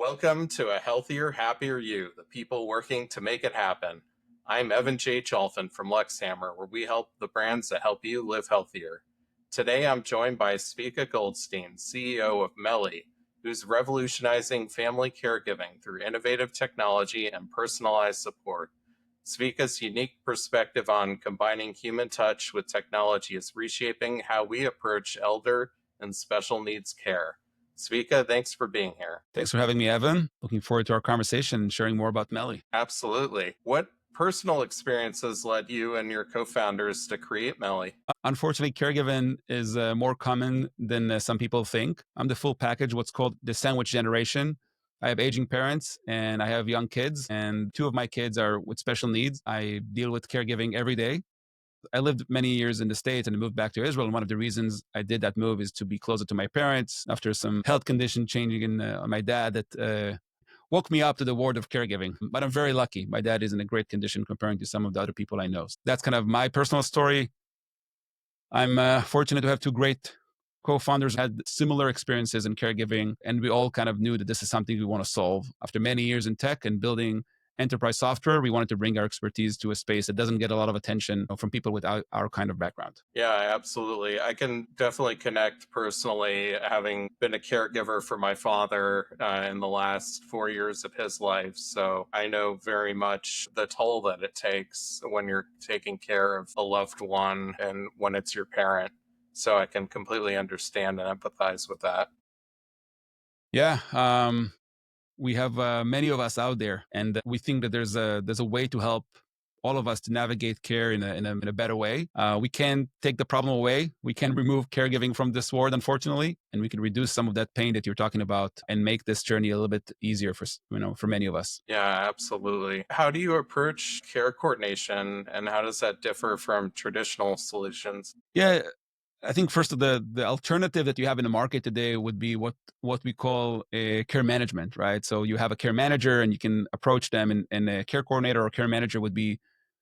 Welcome to A Healthier, Happier You, the people working to make it happen. I'm Evan J. Cholfin from Lexhammer, where we help the brands that help you live healthier. Today I'm joined by Zvika Goldstein, CEO of Mellie, who's revolutionizing family caregiving through innovative technology and personalized support. Zvika's unique perspective on combining human touch with technology is reshaping how we approach elder and special needs care. Zvika, thanks for being here. Thanks for having me, Evan. Looking forward to our conversation and sharing more about Mellie. Absolutely. What personal experiences led you and your co-founders to create Mellie? Unfortunately, caregiving is more common than some people think. I'm the full package, what's called the sandwich generation. I have aging parents and I have young kids, and two of my kids are with special needs. I deal with caregiving every day. I lived many years in the States and moved back to Israel. And one of the reasons I did that move is to be closer to my parents after some health condition changing in my dad that woke me up to the world of caregiving. But I'm very lucky. My dad is in a great condition comparing to some of the other people I know. So that's kind of my personal story. I'm fortunate to have two great co-founders who had similar experiences in caregiving, and we all kind of knew that this is something we want to solve. After many years in tech and building enterprise software, we wanted to bring our expertise to a space that doesn't get a lot of attention from people with our kind of background. Yeah, absolutely. I can definitely connect personally, having been a caregiver for my father in the last 4 years of his life. So I know very much the toll that it takes when you're taking care of a loved one and when it's your parent. So I can completely understand and empathize with that. Yeah, we have many of us out there, and we think that there's a way to help all of us to navigate care in a better way. We can take the problem away. We can remove caregiving from this world, unfortunately, and we can reduce some of that pain that you're talking about and make this journey a little bit easier for many of us. Yeah, absolutely. How do you approach care coordination and how does that differ from traditional solutions? Yeah, I think first of the alternative that you have in the market today would be what we call a care management, right? So you have a care manager and you can approach them, and a care coordinator or care manager would be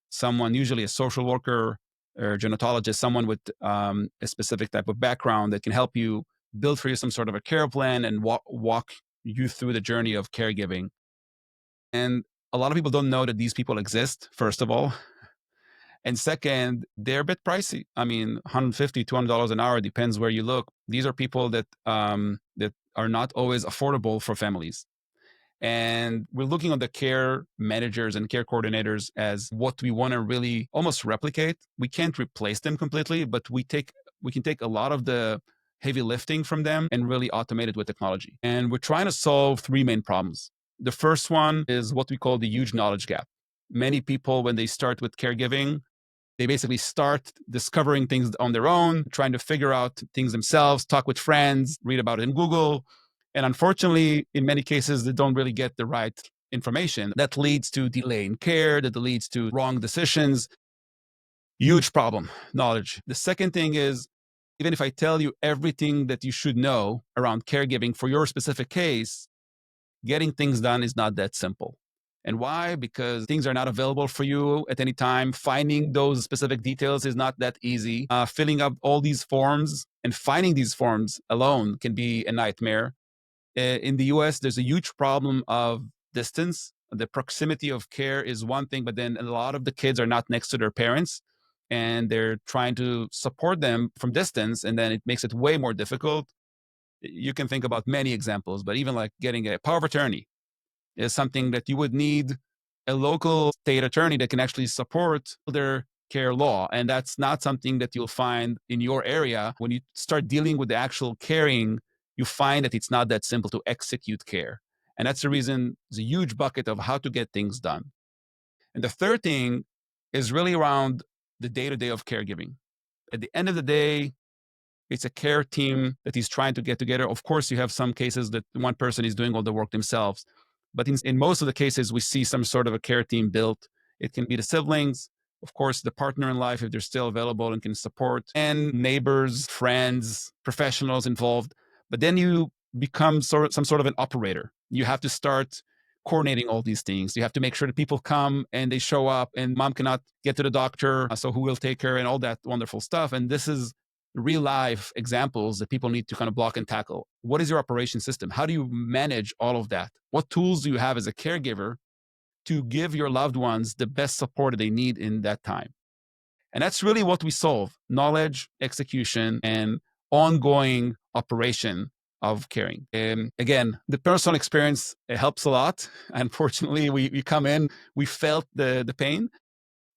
someone, usually a social worker or genetologist, someone with a specific type of background that can help you build for you some sort of a care plan and walk you through the journey of caregiving. And a lot of people don't know that these people exist, first of all. And second, they're a bit pricey. I mean, $150, $200 an hour, depends where you look. These are people that are not always affordable for families. And we're looking at the care managers and care coordinators as what we want to really almost replicate. We can't replace them completely, but we can take a lot of the heavy lifting from them and really automate it with technology. And we're trying to solve three main problems. The first one is what we call the huge knowledge gap. Many people, when they start with caregiving, they basically start discovering things on their own, trying to figure out things themselves, talk with friends, read about it in Google. And unfortunately, in many cases, they don't really get the right information. That leads to delay in care, that leads to wrong decisions. Huge problem, knowledge. The second thing is, even if I tell you everything that you should know around caregiving for your specific case, getting things done is not that simple. And why? Because things are not available for you at any time. Finding those specific details is not that easy. Filling up all these forms and finding these forms alone can be a nightmare. In the US, there's a huge problem of distance. The proximity of care is one thing, but then a lot of the kids are not next to their parents and they're trying to support them from distance. And then it makes it way more difficult. You can think about many examples, but even like getting a power of attorney is something that you would need a local state attorney that can actually support their care law. And that's not something that you'll find in your area. When you start dealing with the actual caring, you find that it's not that simple to execute care. And that's the reason there's a huge bucket of how to get things done. And the third thing is really around the day-to-day of caregiving. At the end of the day, it's a care team that is trying to get together. Of course, you have some cases that one person is doing all the work themselves. But in most of the cases, we see some sort of a care team built. It can be the siblings, of course, the partner in life, if they're still available and can support, and neighbors, friends, professionals involved. But then you become some sort of an operator. You have to start coordinating all these things. You have to make sure that people come and they show up, and mom cannot get to the doctor. So who will take her and all that wonderful stuff. And this is real life examples that people need to kind of block and tackle. What is your operation system? How do you manage all of that? What tools do you have as a caregiver to give your loved ones the best support that they need in that time? And that's really what we solve: knowledge, execution, and ongoing operation of caring. And again, the personal experience, it helps a lot. Unfortunately, we come in, we felt the pain,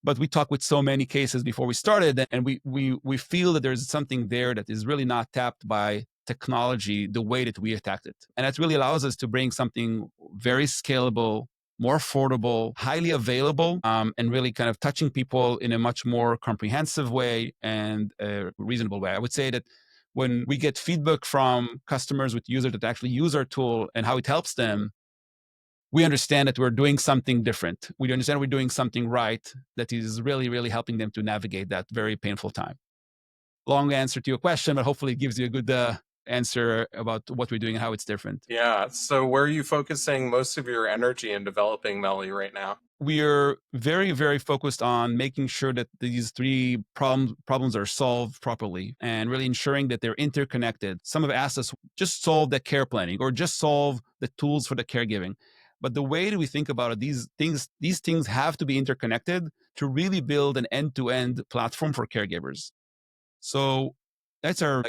but we talked with so many cases before we started, and we feel that there's something there that is really not tapped by technology the way that we attacked it. And that really allows us to bring something very scalable, more affordable, highly available, and really kind of touching people in a much more comprehensive way and a reasonable way. I would say that when we get feedback from customers with users that actually use our tool and how it helps them, we understand that we're doing something different. We understand we're doing something right that is really, really helping them to navigate that very painful time. Long answer to your question, but hopefully it gives you a good answer about what we're doing and how it's different. Yeah. So where are you focusing most of your energy in developing Mellie right now? We are very, very focused on making sure that these three problems are solved properly and really ensuring that they're interconnected. Some have asked us, just solve the care planning or just solve the tools for the caregiving. But the way that we think about it, these things have to be interconnected to really build an end-to-end platform for caregivers. So that's our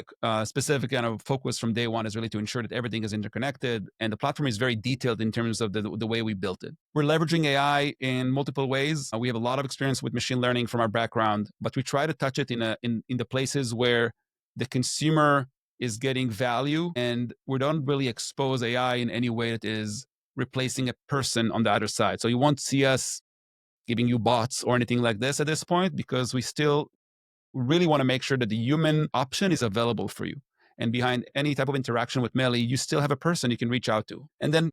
specific kind of focus from day one, is really to ensure that everything is interconnected, and the platform is very detailed in terms of the way we built it. We're leveraging AI in multiple ways. We have a lot of experience with machine learning from our background, but we try to touch it in the places where the consumer is getting value, and we don't really expose AI in any way that is replacing a person on the other side. So you won't see us giving you bots or anything like this at this point, because we still really want to make sure that the human option is available for you. And behind any type of interaction with Mellie, you still have a person you can reach out to. And then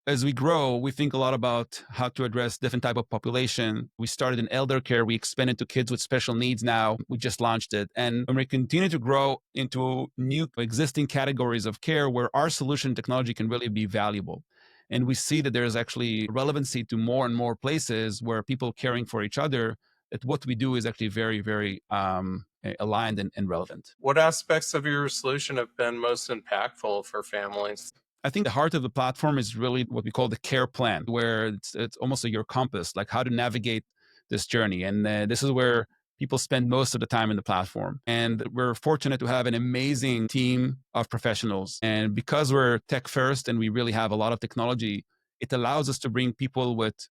as we grow, we think a lot about how to address different type of population. We started in elder care. We expanded to kids with special needs now. We just launched it. And when we continue to grow into new existing categories of care where our solution technology can really be valuable. And we see that there's actually relevancy to more and more places where people caring for each other, that what we do is actually very, very aligned and relevant. What aspects of your solution have been most impactful for families? I think the heart of the platform is really what we call the care plan, where it's almost like your compass, like how to navigate this journey. And this is where people spend most of the time in the platform. And we're fortunate to have an amazing team of professionals. And because we're tech first and we really have a lot of technology, it allows us to bring people with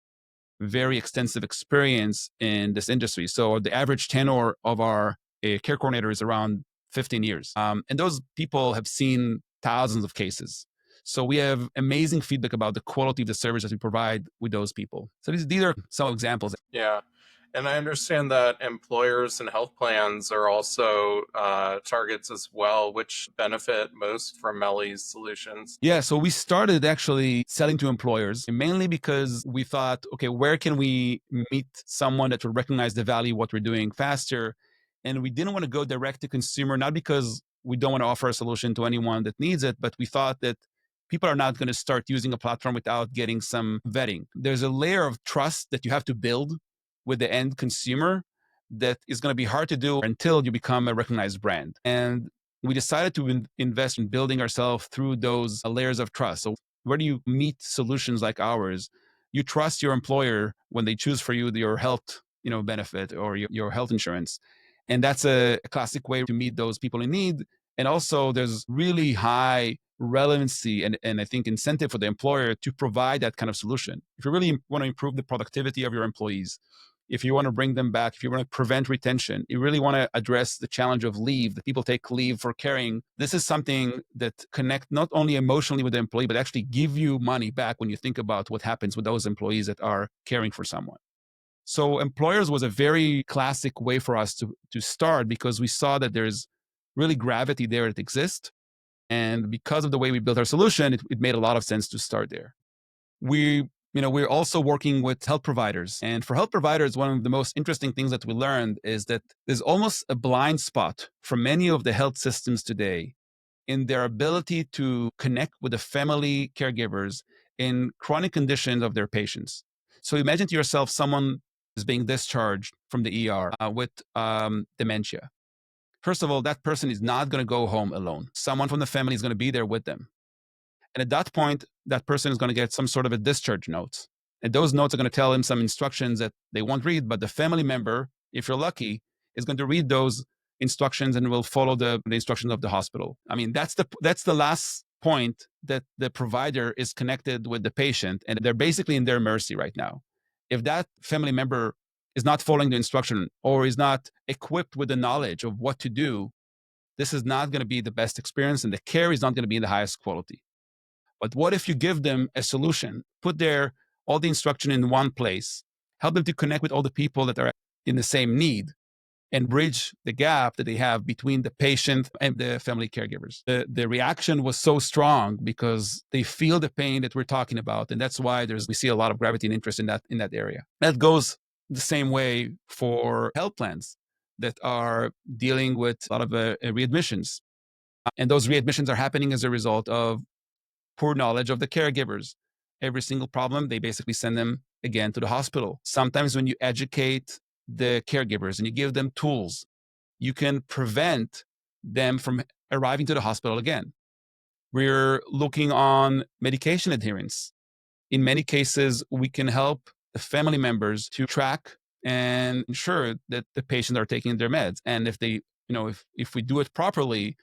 very extensive experience in this industry. So the average tenure of our care coordinator is around 15 years. And those people have seen thousands of cases. So we have amazing feedback about the quality of the service that we provide with those people. So these are some examples. Yeah. And I understand that employers and health plans are also targets as well, which benefit most from Mellie's solutions. Yeah, so we started actually selling to employers mainly because we thought, okay, where can we meet someone that will recognize the value of what we're doing faster? And we didn't want to go direct to consumer, not because we don't want to offer a solution to anyone that needs it, but we thought that people are not going to start using a platform without getting some vetting. There's a layer of trust that you have to build with the end consumer that is going to be hard to do until you become a recognized brand. And we decided to invest in building ourselves through those layers of trust. So where do you meet solutions like ours? You trust your employer when they choose for you your health, benefit or your health insurance. And that's a classic way to meet those people in need. And also there's really high relevancy and I think incentive for the employer to provide that kind of solution. If you really want to improve the productivity of your employees, if you want to bring them back, if you want to prevent retention, you really want to address the challenge of leave, that people take leave for caring. This is something that connect not only emotionally with the employee, but actually give you money back when you think about what happens with those employees that are caring for someone. So employers was a very classic way for us to start, because we saw that there's really gravity there that exists. And because of the way we built our solution, it made a lot of sense to start there. We're also working with health providers. And for health providers, one of the most interesting things that we learned is that there's almost a blind spot for many of the health systems today in their ability to connect with the family caregivers in chronic conditions of their patients. So imagine to yourself someone is being discharged from the ER with dementia. First of all, that person is not going to go home alone. Someone from the family is going to be there with them. And at that point, that person is going to get some sort of a discharge note. And those notes are going to tell him some instructions that they won't read, but the family member, if you're lucky, is going to read those instructions and will follow the instructions of the hospital. I mean, that's the last point that the provider is connected with the patient, and they're basically in their mercy right now. If that family member is not following the instruction or is not equipped with the knowledge of what to do, this is not going to be the best experience, and the care is not going to be the highest quality. But what if you give them a solution, put their all the instruction in one place, help them to connect with all the people that are in the same need, and bridge the gap that they have between the patient and the family caregivers. The reaction was so strong because they feel the pain that we're talking about. And that's why we see a lot of gravity and interest in that area. That goes the same way for health plans that are dealing with a lot of readmissions. And those readmissions are happening as a result of poor knowledge of the caregivers. Every single problem, they basically send them again to the hospital. Sometimes when you educate the caregivers and you give them tools, you can prevent them from arriving to the hospital again. We're looking on medication adherence. In many cases, we can help the family members to track and ensure that the patients are taking their meds. And if we do it properly,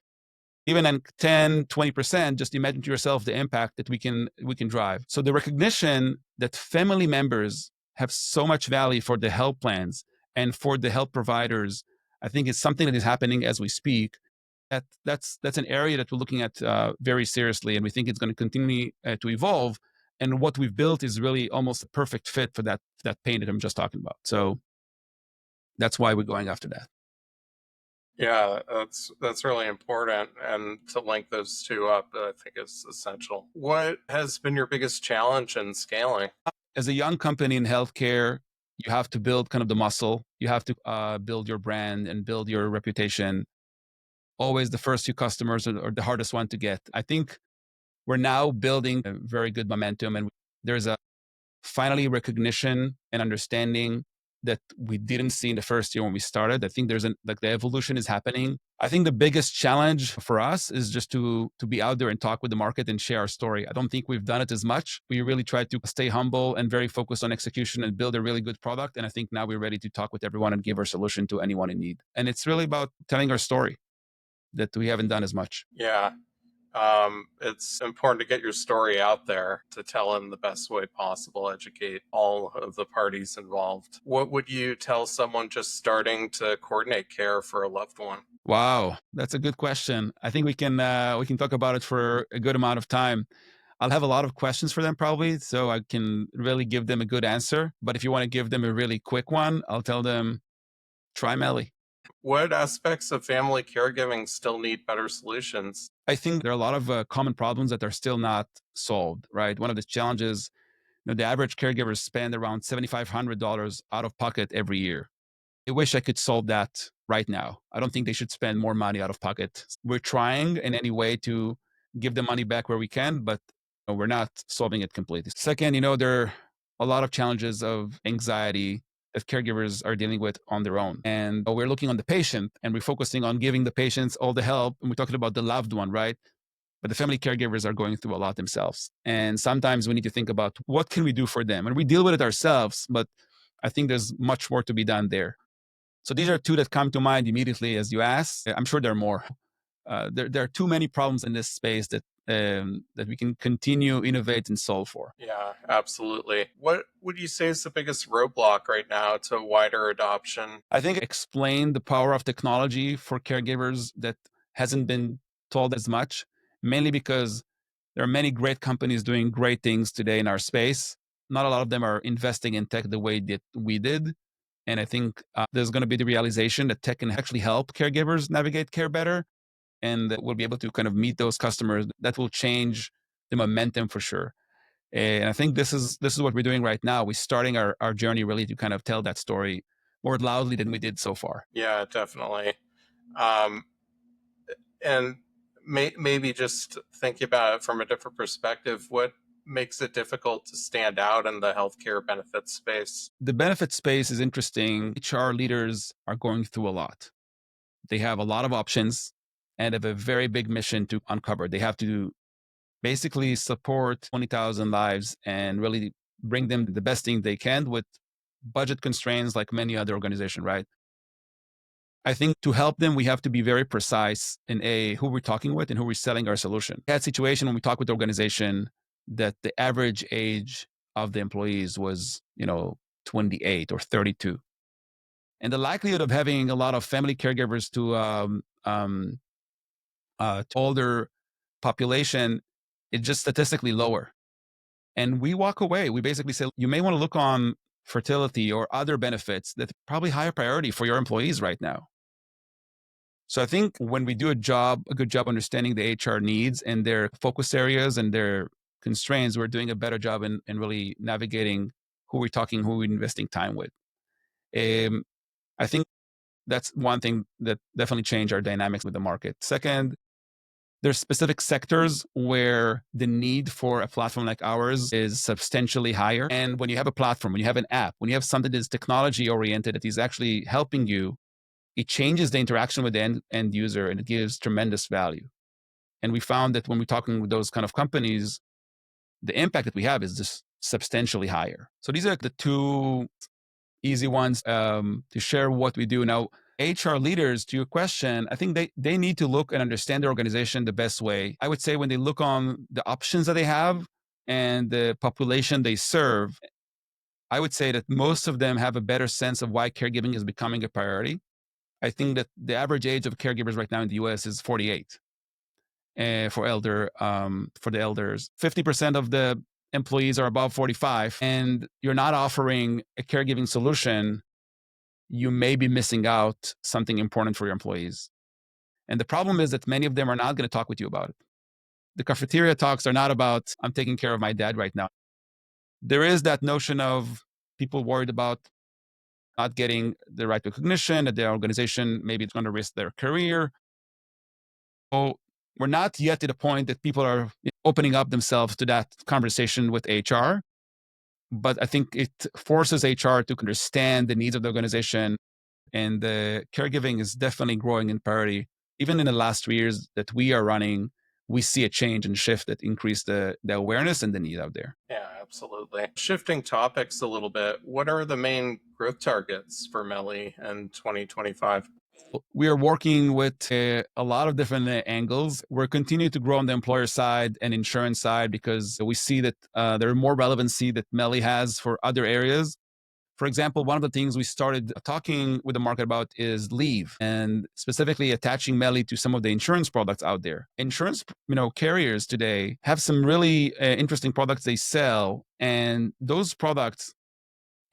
even at 10, 20%, just imagine to yourself the impact that we can drive. So the recognition that family members have so much value for the health plans and for the health providers, I think is something that is happening as we speak. That's an area that we're looking at very seriously, and we think it's going to continue to evolve. And what we've built is really almost a perfect fit for that pain that I'm just talking about. So that's why we're going after that. Yeah, that's really important, and to link those two up, I think is essential. What has been your biggest challenge in scaling? As a young company in healthcare, you have to build kind of the muscle. You have to build your brand and build your reputation. Always the first few customers are the hardest one to get. I think we're now building a very good momentum, and there's a finally recognition and understanding that we didn't see in the first year when we started. I think the evolution is happening. I think the biggest challenge for us is just to be out there and talk with the market and share our story. I don't think we've done it as much. We really try to stay humble and very focused on execution and build a really good product. And I think now we're ready to talk with everyone and give our solution to anyone in need. And it's really about telling our story that we haven't done as much. Yeah. It's important to get your story out there to tell in the best way possible, educate all of the parties involved. What would you tell someone just starting to coordinate care for a loved one? Wow, that's a good question. I think we can talk about it for a good amount of time. I'll have a lot of questions for them probably, so I can really give them a good answer. But if you want to give them a really quick one, I'll tell them try Mellie. What aspects of family caregiving still need better solutions? I think there are a lot of common problems that are still not solved. Right, one of the challenges, the average caregivers spend around $7,500 out of pocket every year. I wish I could solve that right now. I don't think they should spend more money out of pocket. We're trying in any way to give the money back where we can, but we're not solving it completely. Second, there are a lot of challenges of anxiety that caregivers are dealing with on their own. And we're looking on the patient and we're focusing on giving the patients all the help. And we're talking about the loved one, right? But the family caregivers are going through a lot themselves. And sometimes we need to think about what can we do for them? And we deal with it ourselves, but I think there's much more to be done there. So these are two that come to mind immediately as you ask. I'm sure there are more. There are too many problems in this space that we can continue innovate and solve for. Yeah, absolutely. What would you say is the biggest roadblock right now to wider adoption? I think explain the power of technology for caregivers that hasn't been told as much, mainly because there are many great companies doing great things today in our space. Not a lot of them are investing in tech the way that we did. And I think there's going to be the realization that tech can actually help caregivers navigate care better. And that we'll be able to kind of meet those customers. That will change the momentum for sure. And I think this is what we're doing right now. We're starting our journey really to kind of tell that story more loudly than we did so far. Yeah, definitely. Um, and maybe just think about it from a different perspective. What makes it difficult to stand out in the healthcare benefits space? The benefit space is interesting. HR leaders are going through a lot. They have a lot of options and have a very big mission to uncover. They have to basically support 20,000 lives and really bring them the best thing they can with budget constraints like many other organizations, right? I think to help them, we have to be very precise in who we're talking with and who we're selling our solution. We had a situation when we talk with the organization that the average age of the employees was, 28 or 32. And the likelihood of having a lot of family caregivers to older population is just statistically lower. And we walk away. We basically say, you may want to look on fertility or other benefits that probably higher priority for your employees right now. So I think when we do a good job understanding the HR needs and their focus areas and their constraints, we're doing a better job in really navigating who we're talking, who we're investing time with. I think that's one thing that definitely changed our dynamics with the market. Second, there's specific sectors where the need for a platform like ours is substantially higher. And when you have a platform, when you have an app, when you have something that's technology oriented, that is actually helping you, it changes the interaction with the end user and it gives tremendous value. And we found that when we're talking with those kind of companies, the impact that we have is just substantially higher. So these are the two easy ones to share what we do. Now, HR leaders, to your question, I think they need to look and understand their organization the best way. I would say when they look on the options that they have and the population they serve, I would say that most of them have a better sense of why caregiving is becoming a priority. I think that the average age of caregivers right now in the US is 48 for the elders. 50% of the employees are above 45, and you're not offering a caregiving solution, you may be missing out something important for your employees. And the problem is that many of them are not going to talk with you about it. The cafeteria talks are not about, I'm taking care of my dad right now. There is that notion of people worried about not getting the right recognition, that their organization, maybe it's going to risk their career. So we're not yet to the point that people are opening up themselves to that conversation with HR. But I think it forces HR to understand the needs of the organization. And the caregiving is definitely growing in priority. Even in the last 3 years that we are running, we see a change and shift that increase the awareness and the need out there. Yeah, absolutely. Shifting topics a little bit, what are the main growth targets for Mellie in 2025? We are working with a lot of different angles. We're continuing to grow on the employer side and insurance side because we see that there are more relevancy that Mellie has for other areas. For example, one of the things we started talking with the market about is leave and specifically attaching Mellie to some of the insurance products out there. Insurance, carriers today have some really interesting products they sell, and those products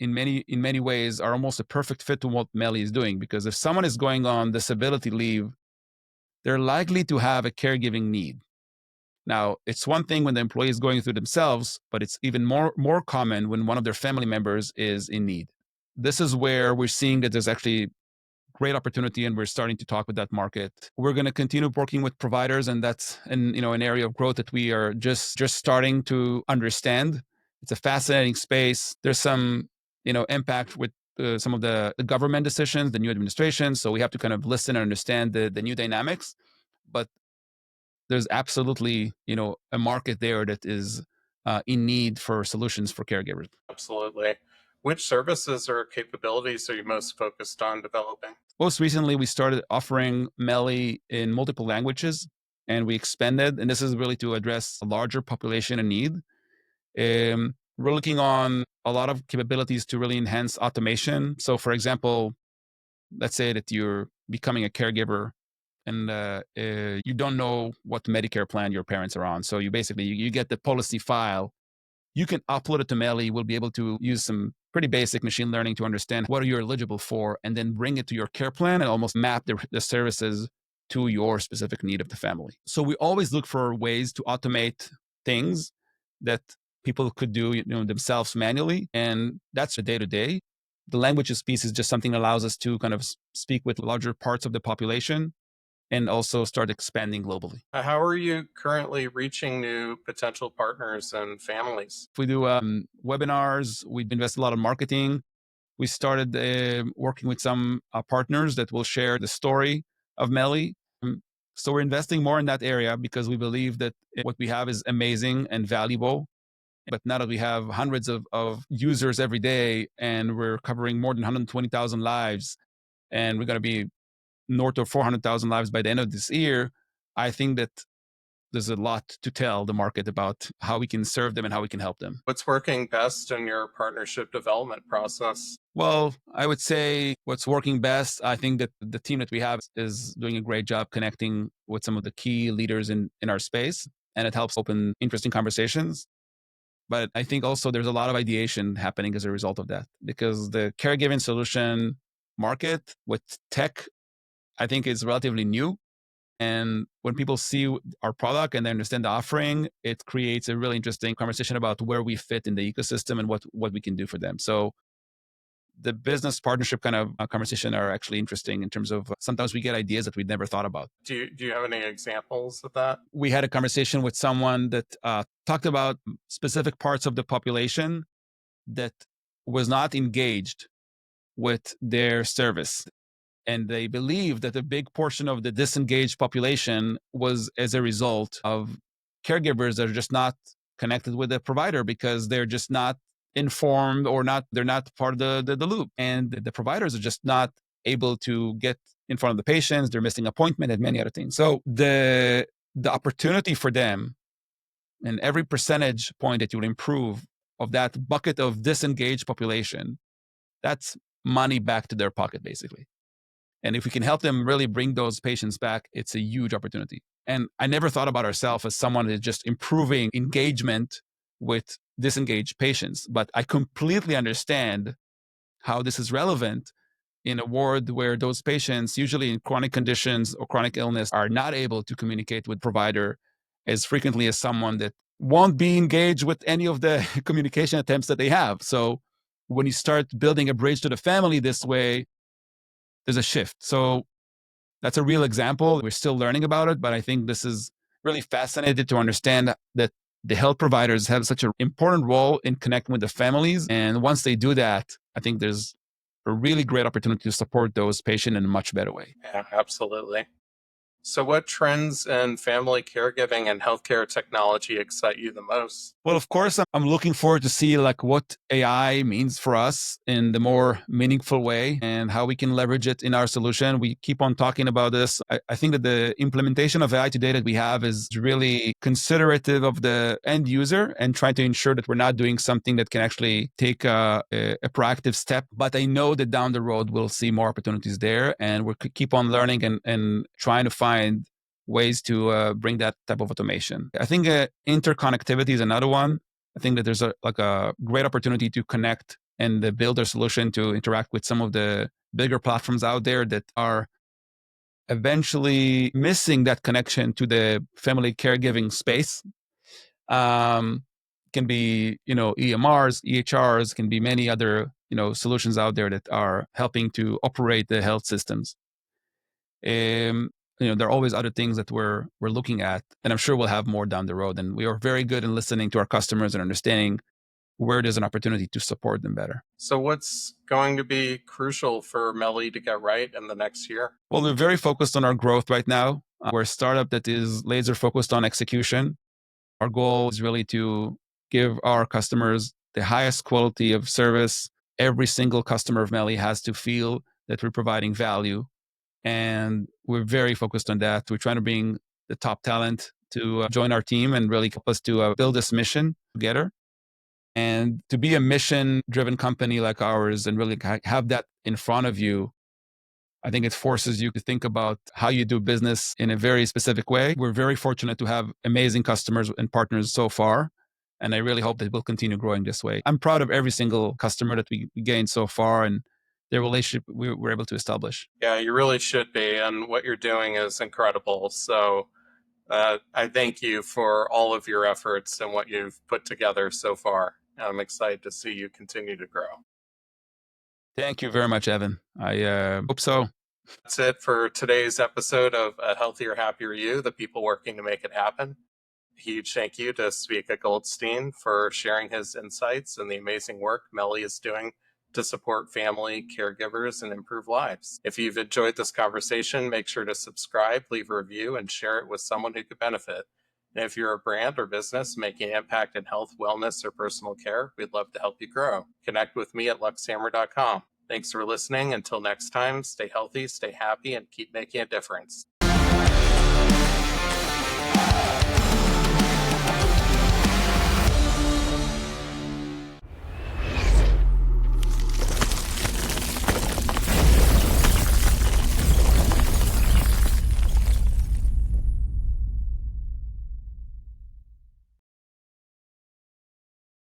in many ways are almost a perfect fit to what Mellie is doing, because if someone is going on disability leave, they're likely to have a caregiving need. Now, it's one thing when the employee is going through themselves, but it's even more common when one of their family members is in need. This is where we're seeing that there's actually great opportunity, and we're starting to talk with that market. We're going to continue working with providers, and that's an area of growth that we are just starting to understand. It's a fascinating space. There's some impact with some of the government decisions, the new administration. So we have to kind of listen and understand the new dynamics. But there's absolutely a market there that is in need for solutions for caregivers. Absolutely. Which services or capabilities are you most focused on developing? Most recently, we started offering Mellie in multiple languages, and we expanded. And this is really to address a larger population in need. We're looking on a lot of capabilities to really enhance automation. So, for example, let's say that you're becoming a caregiver and you don't know what Medicare plan your parents are on. So you basically you get the policy file. You can upload it to Mellie. We'll be able to use some pretty basic machine learning to understand what are you eligible for, and then bring it to your care plan and almost map the services to your specific need of the family. So we always look for ways to automate things that people could do themselves manually, and that's the day to day. The languages piece is just something that allows us to kind of speak with larger parts of the population and also start expanding globally. How are you currently reaching new potential partners and families? We do webinars. We invest a lot in marketing. We started working with some partners that will share the story of Mellie. So we're investing more in that area because we believe that what we have is amazing and valuable. But now that we have hundreds of users every day and we're covering more than 120,000 lives, and we're going to be north of 400,000 lives by the end of this year, I think that there's a lot to tell the market about how we can serve them and how we can help them. What's working best in your partnership development process? Well, I would say what's working best, I think that the team that we have is doing a great job connecting with some of the key leaders in our space, and it helps open interesting conversations. But I think also there's a lot of ideation happening as a result of that because the caregiving solution market with tech, I think, is relatively new. And when people see our product and they understand the offering, it creates a really interesting conversation about where we fit in the ecosystem and what we can do for them. So the business partnership kind of conversation are actually interesting in terms of sometimes we get ideas that we'd never thought about. Do you have any examples of that? We had a conversation with someone that talked about specific parts of the population that was not engaged with their service. And they believe that a big portion of the disengaged population was as a result of caregivers that are just not connected with the provider because they're just not informed or they're not part of the loop. And the providers are just not able to get in front of the patients. They're missing appointment and many other things. So the opportunity for them and every percentage point that you will improve of that bucket of disengaged population, that's money back to their pocket, basically. And if we can help them really bring those patients back, it's a huge opportunity. And I never thought about ourselves as someone that's just improving engagement with disengaged patients, but I completely understand how this is relevant in a world where those patients, usually in chronic conditions or chronic illness, are not able to communicate with provider as frequently as someone that won't be engaged with any of the communication attempts that they have. So when you start building a bridge to the family this way, there's a shift. So that's a real example. We're still learning about it, but I think this is really fascinating to understand that the health providers have such an important role in connecting with the families. And once they do that, I think there's a really great opportunity to support those patients in a much better way. Yeah, absolutely. So, what trends in family caregiving and healthcare technology excite you the most? Well, of course, I'm looking forward to see like what AI means for us in the more meaningful way and how we can leverage it in our solution. We keep on talking about this. I think that the implementation of AI today that we have is really considerative of the end user and trying to ensure that we're not doing something that can actually take a proactive step. But I know that down the road, we'll see more opportunities there and we'll keep on learning and trying to find ways to bring that type of automation. I think interconnectivity is another one. I think that there's a great opportunity to connect and build a solution to interact with some of the bigger platforms out there that are eventually missing that connection to the family caregiving space. Can be, EMRs, EHRs, can be many other, solutions out there that are helping to operate the health systems. There are always other things that we're looking at, and I'm sure we'll have more down the road. And we are very good in listening to our customers and understanding where there's an opportunity to support them better. So, what's going to be crucial for Mellie to get right in the next year? Well, we're very focused on our growth right now. We're a startup that is laser focused on execution. Our goal is really to give our customers the highest quality of service. Every single customer of Mellie has to feel that we're providing value. And we're very focused on that. We're trying to bring the top talent to join our team and really help us to build this mission together. And to be a mission-driven company like ours and really have that in front of you, I think it forces you to think about how you do business in a very specific way. We're very fortunate to have amazing customers and partners so far. And I really hope that we'll continue growing this way. I'm proud of every single customer that we gained so far and the relationship we were able to establish. Yeah, you really should be. And what you're doing is incredible. So, I thank you for all of your efforts and what you've put together so far. I'm excited to see you continue to grow. Thank you very much, Evan. I hope so. That's it for today's episode of A Healthier, Happier You, the people working to make it happen. Huge thank you to Zvika Goldstein for sharing his insights and the amazing work Mellie is doing to support family, caregivers, and improve lives. If you've enjoyed this conversation, make sure to subscribe, leave a review, and share it with someone who could benefit. And if you're a brand or business making an impact in health, wellness, or personal care, we'd love to help you grow. Connect with me at luxhammer.com. Thanks for listening. Until next time, stay healthy, stay happy, and keep making a difference.